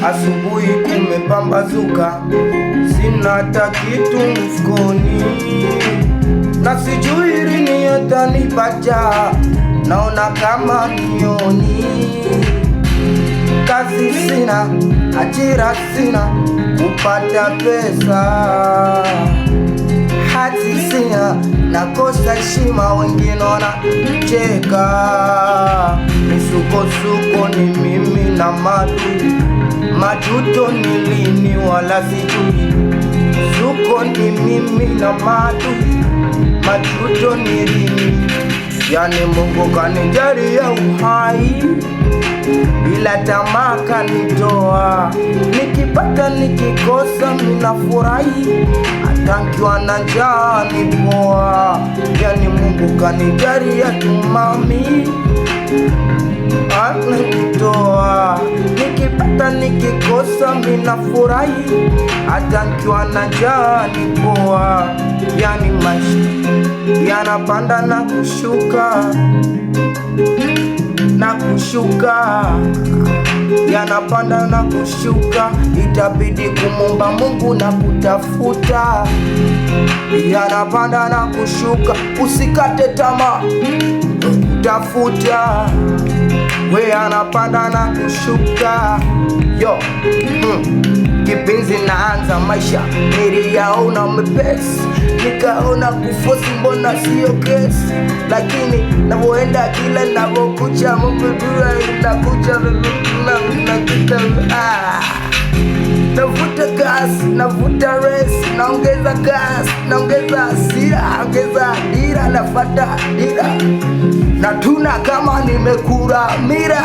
asubuhi kumepambazuka, sina hata kitu mfukoni, na sijui lini yatanipaja, naona kama nioni. Kazi sina, ajira sina, kupata pesa hati sina, nakosa heshima, wengine wanacheka. Misukosuko ni mimi na majuto ni lini wala sijui. Suko ni mimi na majuto ni lini. Yani Mungu kanijalia uhai, ila tamaa kanitoa. Nikipata nikikosa minafurahi, hata nikiwa na njaa ni poa. Yani Mungu kanijalia tumami, anitoa. Nikipata nikikosa minafurahi, hata nikiwa na njaa ni poa. Yani maisha yanapanda na kushuka, na kushuka, yanapanda na kushuka. Itabidi kumomba Mungu na kutafuta, yanapanda na kushuka. Usikate tamaa kutafuta, we yanapanda na kushuka. Yo, kipenzi naanza maisha niliyaona mepesi, nikaona kufosi mbona siyo kesi. Lakini navoenda kila navokucha, mupedura inakucha navuta gas, navuta resi, naongeza gas, naongeza hasira, naongeza dira, nafata dira, natuna kama nimekura mira.